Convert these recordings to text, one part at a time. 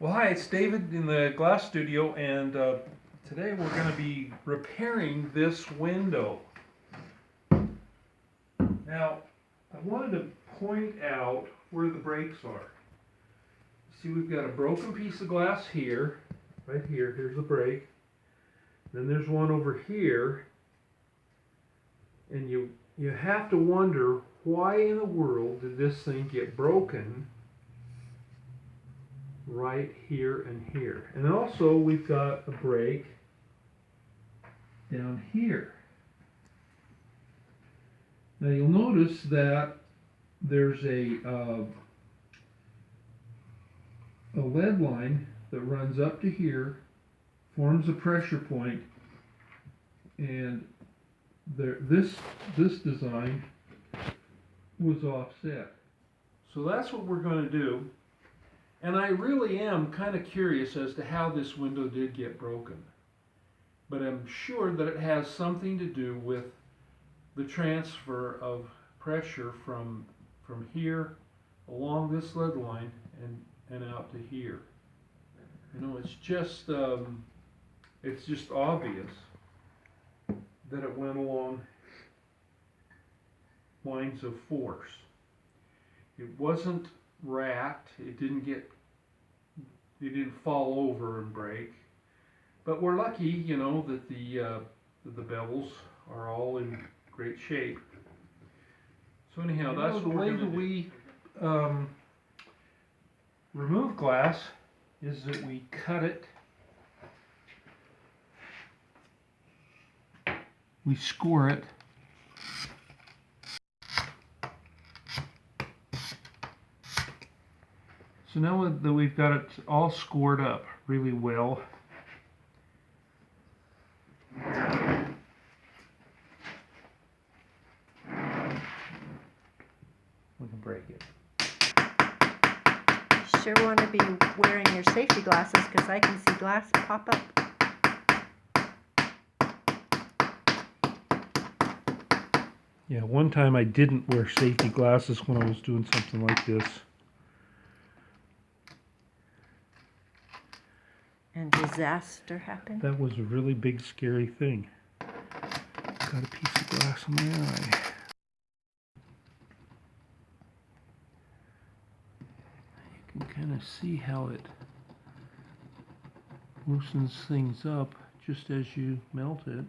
Well, hi, it's David in the glass studio, and today we're going to be repairing this window. Now, I wanted to point out where the breaks are. See, we've got a broken piece of glass here, right here. Here's the break. Then there's one over here, and you have to wonder, why in the world did this thing get broken right here and here? And also we've got a break down here. Now you'll notice that there's a lead line that runs up to here, forms a pressure point, and this design was offset. So that's what we're going to do. And I really am kind of curious as to how this window did get broken. But I'm sure that it has something to do with the transfer of pressure from here along this lead line and out to here. You know, it's just obvious that it went along lines of force. It wasn't racked. It didn't fall over and break. But we're lucky, you know, that the bevels are all in great shape. So anyhow, that's the way that we remove glass is that we cut it. We score it. So now that we've got it all scored up really well, we can break it. Sure want to be wearing your safety glasses because I can see glass pop up. Yeah, one time I didn't wear safety glasses when I was doing something like this. And disaster happened. That was a really big, scary thing. Got a piece of glass in my eye. You can kind of see how it loosens things up just as you melt it.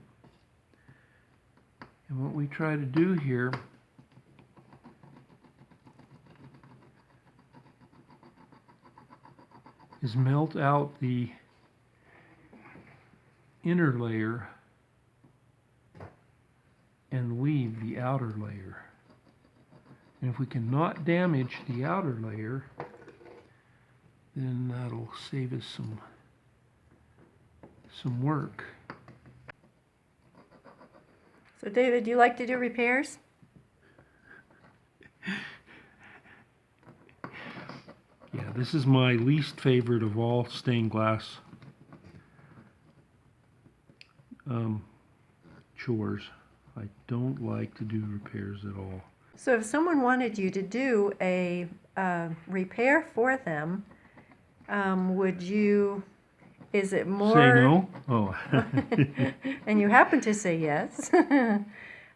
And what we try to do here is melt out the inner layer and leave the outer layer. And if we can not damage the outer layer, then that'll save us some work. So David, you like to do repairs? Yeah, this is my least favorite of all stained glass chores. I don't like to do repairs at all. So if someone wanted you to do a repair for them, would you, is it more... Say no? Oh. And you happen to say yes.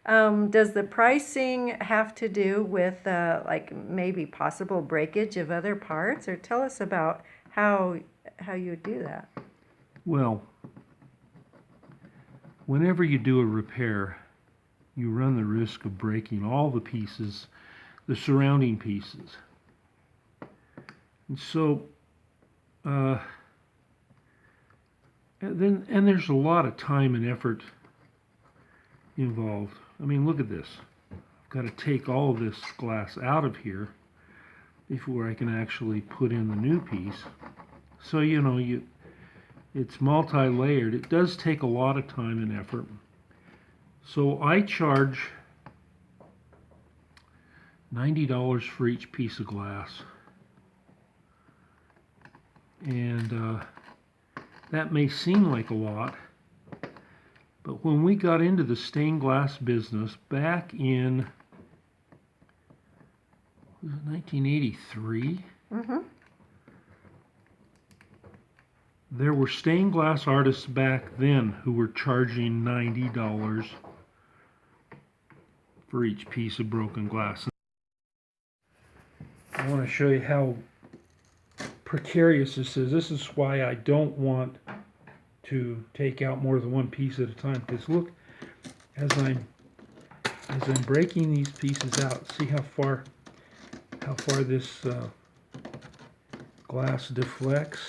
Does the pricing have to do with like maybe possible breakage of other parts? Or tell us about how you do that. Well, whenever you do a repair, you run the risk of breaking all the pieces, the surrounding pieces. And so, and there's a lot of time and effort involved. I mean, look at this. I've got to take all of this glass out of here before I can actually put in the new piece. So, you know, it's multi-layered. It does take a lot of time and effort. So I charge $90 for each piece of glass. And that may seem like a lot, but when we got into the stained glass business back in 1983, there were stained glass artists back then who were charging $90 for each piece of broken glass. I want to show you how precarious this is. This is why I don't want to take out more than one piece at a time. Because look, as I'm breaking these pieces out, see how far this glass deflects.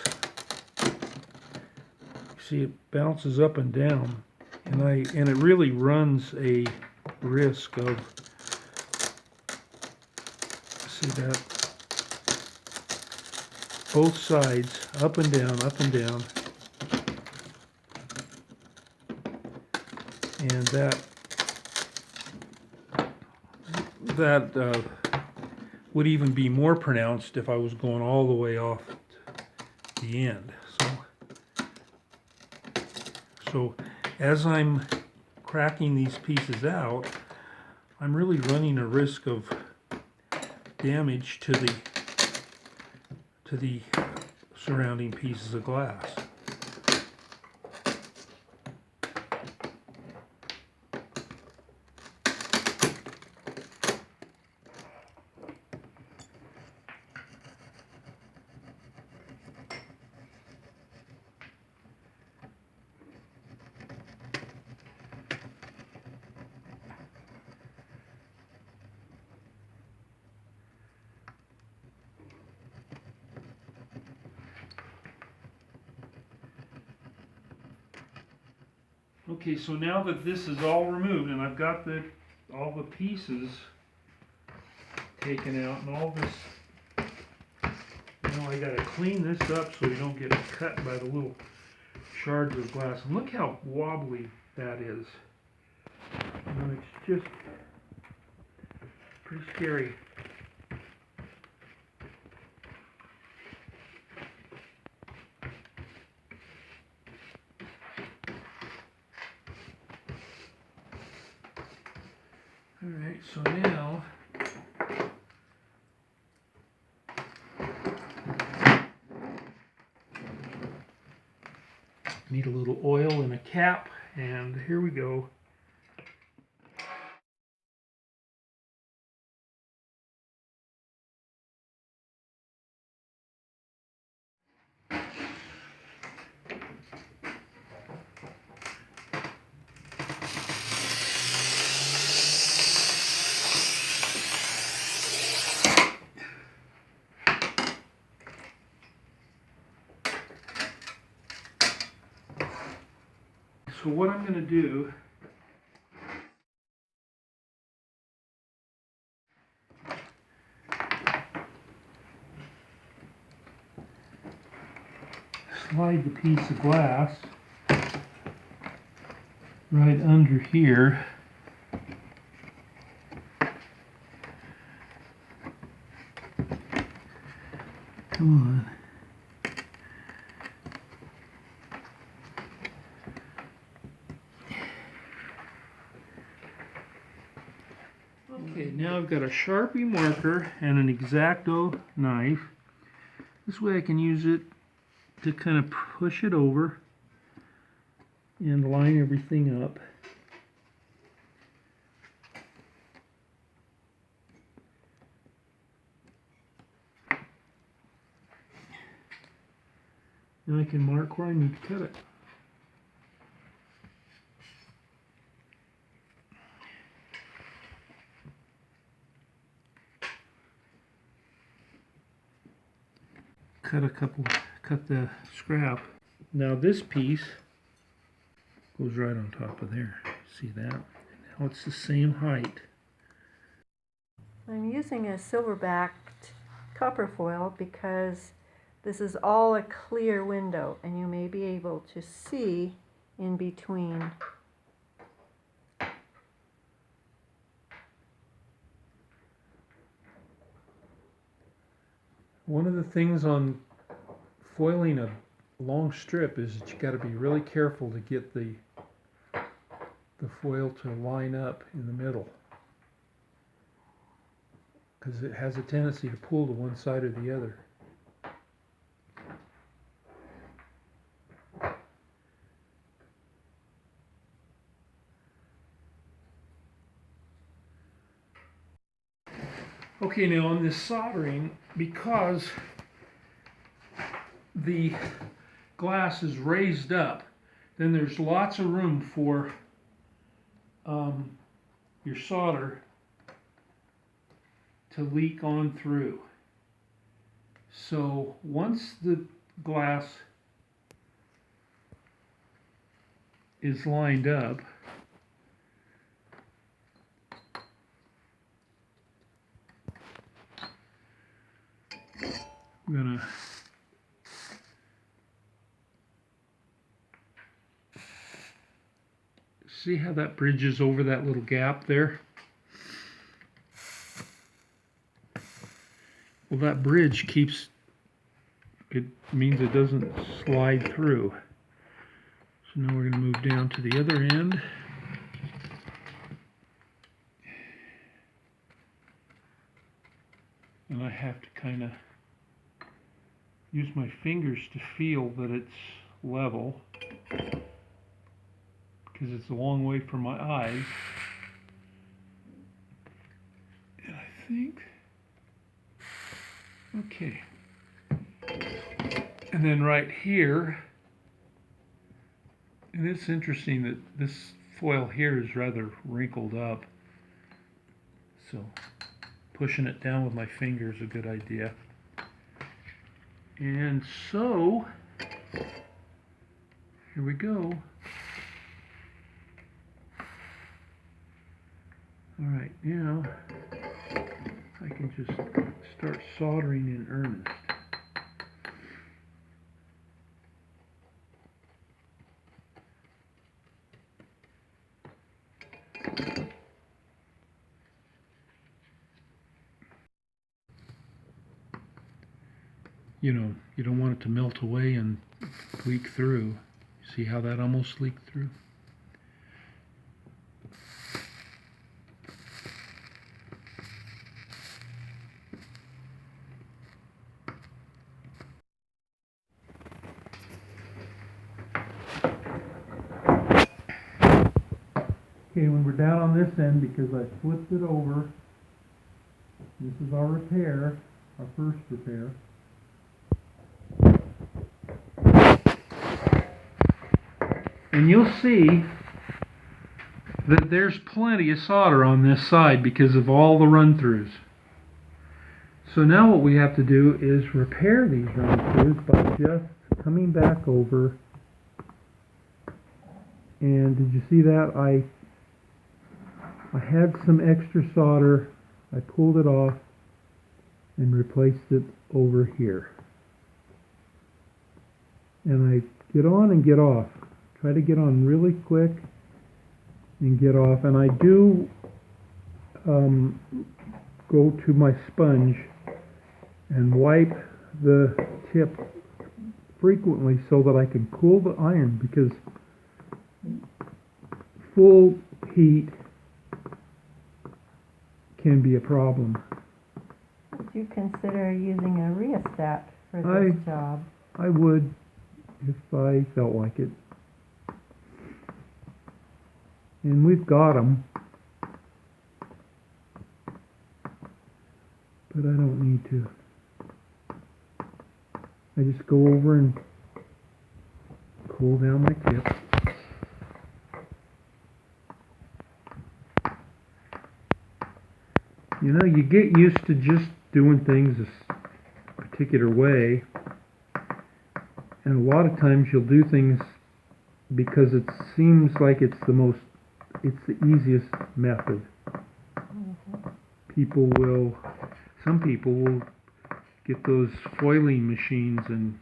See, it bounces up and down, and it really runs a risk of, see that, both sides, up and down, and that would even be more pronounced if I was going all the way off the end. So as I'm cracking these pieces out, I'm really running a risk of damage to the surrounding pieces of glass. Okay, so now that this is all removed and I've got all the pieces taken out and all this, I gotta clean this up so we don't get cut by the little shards of glass. And look how wobbly that is. It's just pretty scary. Alright, so now need a little oil and a cap, and here we go. So what I'm going to do, slide the piece of glass right under here. Come on. Okay, now I've got a Sharpie marker and an X-Acto knife. This way I can use it to kind of push it over and line everything up. Now I can mark where I need to cut it. Cut the scrap. Now this piece goes right on top of there. See that? Now it's the same height. I'm using a silver-backed copper foil because this is all a clear window and you may be able to see in between. One of the things on foiling a long strip is that you got to be really careful to get the foil to line up in the middle, because it has a tendency to pull to one side or the other. Okay, now on this soldering, because the glass is raised up, then there's lots of room for your solder to leak on through. So once the glass is lined up, I'm gonna see how that bridges over that little gap there. Well, that bridge keeps, it means it doesn't slide through. So now we're going to move down to the other end. And I have to kind of use my fingers to feel that it's level, because it's a long way from my eyes. And I think, okay. And then right here, and it's interesting that this foil here is rather wrinkled up. So pushing it down with my finger is a good idea. And so, here we go. Alright, now I can just start soldering in earnest. You know, you don't want it to melt away and leak through. See how that almost leaked through? Okay, when we're down on this end, because I flipped it over, this is our repair, our first repair. And you'll see that there's plenty of solder on this side because of all the run-throughs. So now what we have to do is repair these run-throughs by just coming back over. And did you see that? I had some extra solder. I pulled it off and replaced it over here. And I get on and get off. Try to get on really quick and get off. And I do go to my sponge and wipe the tip frequently so that I can cool the iron, because full heat can be a problem. Would you consider using a rheostat for this job? I would if I felt like it. And we've got them, but I don't need to. I just go over and cool down my tip. You know, you get used to just doing things a particular way, and a lot of times you'll do things because it seems like it's the easiest method. Some people will get those foiling machines and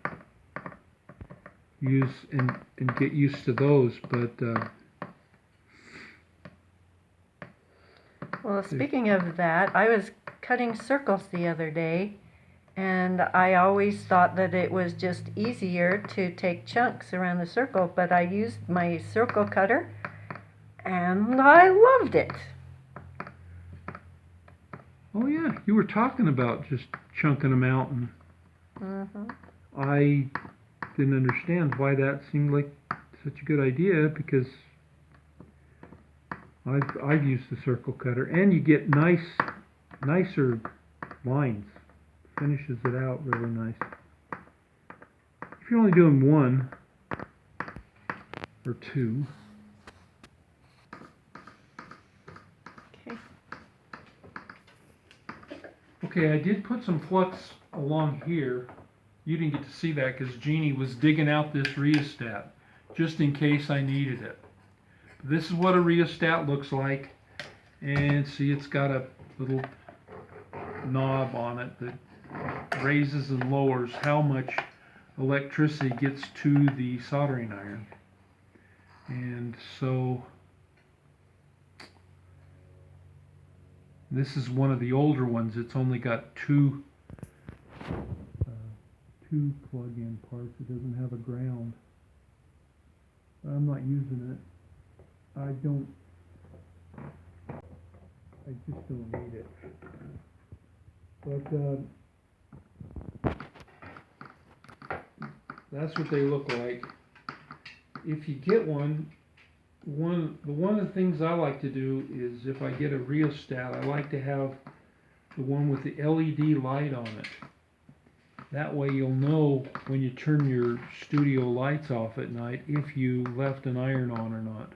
get used to those, but well, speaking of that, I was cutting circles the other day, and I always thought that it was just easier to take chunks around the circle, but I used my circle cutter, and I loved it. oh yeah, you were talking about just chunking them out, and I didn't understand why that seemed like such a good idea, because I've used the circle cutter, and you get nicer lines. Finishes it out really nice. If you're only doing one or two. Okay. Okay, I did put some flux along here. You didn't get to see that because Jeanne was digging out this rheostat just in case I needed it. This is what a rheostat looks like. And see, it's got a little knob on it that raises and lowers how much electricity gets to the soldering iron. And so this is one of the older ones. It's only got two plug-in parts. It doesn't have a ground. I'm not using it. I just don't need it. But that's what they look like. If you get one of the things I like to do is if I get a rheostat, I like to have the one with the LED light on it. That way you'll know when you turn your studio lights off at night if you left an iron on or not.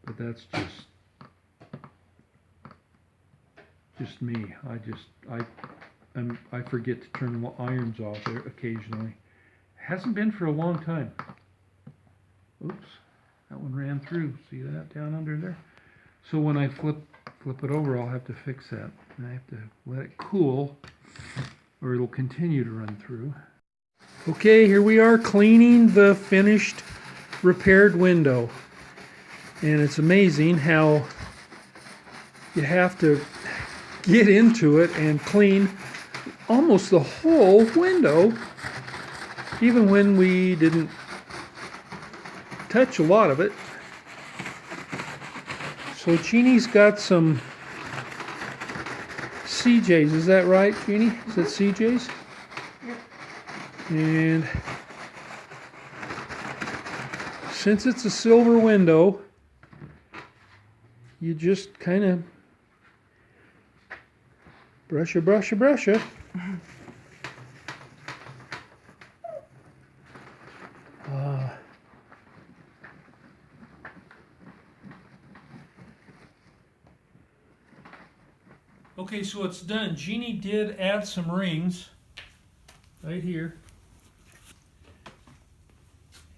But that's just me. I forget to turn the irons off there occasionally. Hasn't been for a long time. Oops, that one ran through. See that down under there? So when I flip it over, I'll have to fix that. And I have to let it cool or it'll continue to run through. Okay, here we are cleaning the finished repaired window. And it's amazing how you have to get into it and clean almost the whole window, even when we didn't touch a lot of it. So Jeanne's got some CJs, is that right, Jeanne? Is that CJs? Yep. And since it's a silver window, you just kind of brush. Okay, so it's done. Jeanne did add some rings right here.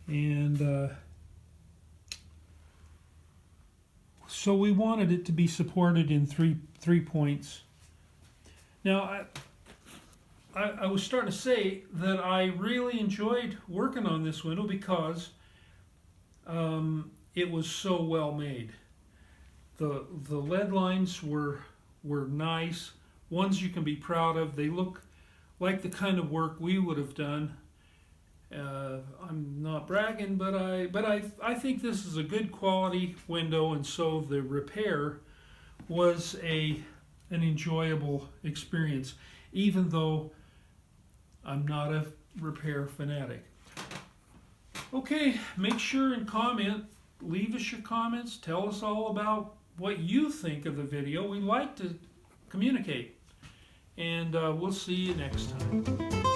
And so we wanted it to be supported in three points. Now, I was starting to say that I really enjoyed working on this window because it was so well made. The lead lines were nice, ones you can be proud of. They look like the kind of work we would have done. I'm not bragging, but I think this is a good quality window, and so the repair was an enjoyable experience, even though I'm not a repair fanatic. Okay, make sure and comment. Leave us your comments. Tell us all about what you think of the video. We like to communicate. And we'll see you next time.